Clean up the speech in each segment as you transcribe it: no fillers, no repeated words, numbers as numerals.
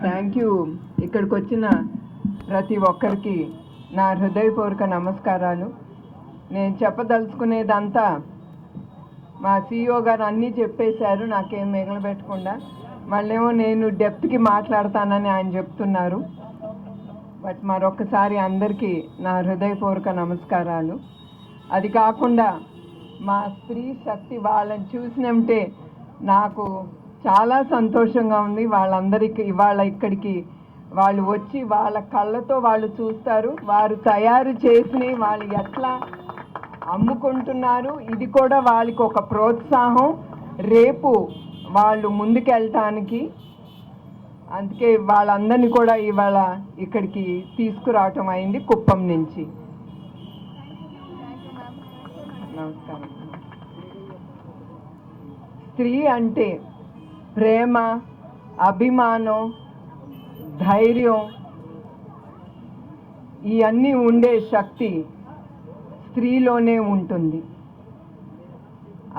Thank you. ఇక్కడికి వచ్చిన ప్రతి ఒక్కరికి నా హృదయపూర్వక నమస్కారాలు. నేను చెప్పదలుచుకునేదంతా మా CEO గారు అన్నీ చెప్పేశారు, నాకేం మిగలబెట్టకుండా. మళ్ళేమో నేను డెప్త్కి మాట్లాడతానని ఆయన చెప్తున్నారు. బట్ మరొకసారి అందరికీ నా హృదయపూర్వక నమస్కారాలు. అది కాకుండా మా స్త్రీ శక్తి వాళ్ళని చూసినంటే నాకు చాలా సంతోషంగా ఉంది. వాళ్ళందరికీ ఇవాళ ఇక్కడికి వాళ్ళు వచ్చి వాళ్ళ కళ్ళతో వాళ్ళు చూస్తారు, వారు తయారు చేసి వాళ్ళు ఎట్లా అమ్ముకుంటున్నారు. ఇది కూడా వాళ్ళకి ఒక ప్రోత్సాహం రేపు వాళ్ళు ముందుకెళ్ళటానికి. అందుకే వాళ్ళందరినీ కూడా ఇవాళ ఇక్కడికి తీసుకురావటం అయింది కుప్పం నుంచి. నమస్కారం. స్త్రీ అంటే ప్రేమ, అభిమానం, ధైర్యం ఇవన్నీ ఉండే శక్తి స్త్రీలోనే ఉంటుంది.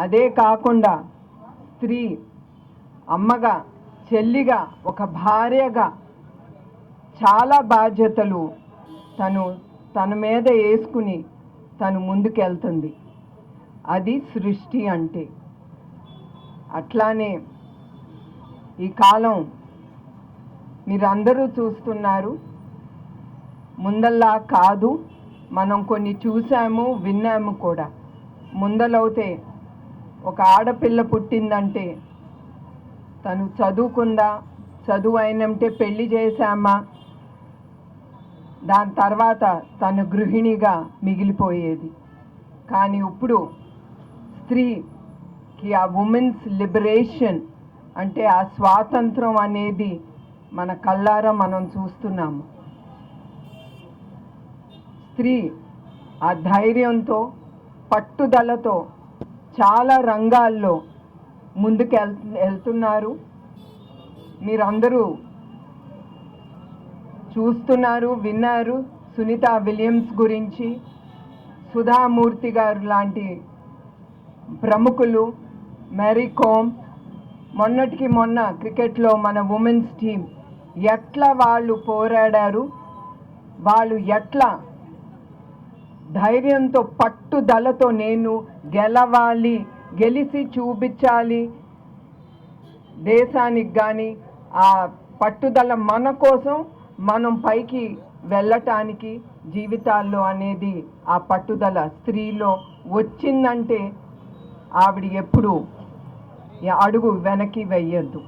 అదే కాకుండా స్త్రీ అమ్మగా, చెల్లిగా, ఒక భార్యగా చాలా బాధ్యతలు తన మీద వేసుకుని తను ముందుకెళ్తుంది. అది సృష్టి అంటే. అట్లానే ఈ కాలం మీరందరూ చూస్తున్నారు, ముందల్లా కాదు. మనం కొన్ని చూసాము, విన్నాము కూడా. ముందలవుతే ఒక ఆడపిల్ల పుట్టిందంటే తను చదువుకుందా, చదువు అయినంటే పెళ్లి చేశామా, దాని తర్వాత తను గృహిణిగా మిగిలిపోయేది. కానీ ఇప్పుడు స్త్రీకి ఆ ఉమెన్స్ లిబరేషన్ అంటే ఆ స్వాతంత్రం అనేది మన కళ్ళారా మనం చూస్తున్నాము. స్త్రీ ఆ ధైర్యంతో, పట్టుదలతో చాలా రంగాల్లో ముందుకు వెళ్తున్నారు. మీరందరూ చూస్తున్నారు, విన్నారు. సునీత విలియమ్స్ గురించి, సుధామూర్తి గారు లాంటి ప్రముఖులు, మేరీ కోమ్, మొన్నటికి మొన్న క్రికెట్లో మన ఉమెన్స్ టీం ఎట్లా వాళ్ళు పోరాడారు, వాళ్ళు ఎట్లా ధైర్యంతో, పట్టుదలతో నేను గెలవాలి, గెలిచి చూపించాలి దేశానికి. కానీ ఆ పట్టుదల మన కోసం, మనం పైకి వెళ్ళటానికి జీవితాల్లో అనేది ఆ పట్టుదల స్త్రీలో వచ్చిందంటే ఆవిడ ఎప్పుడు అడుగు వెనక్కి వెయ్యొద్దు.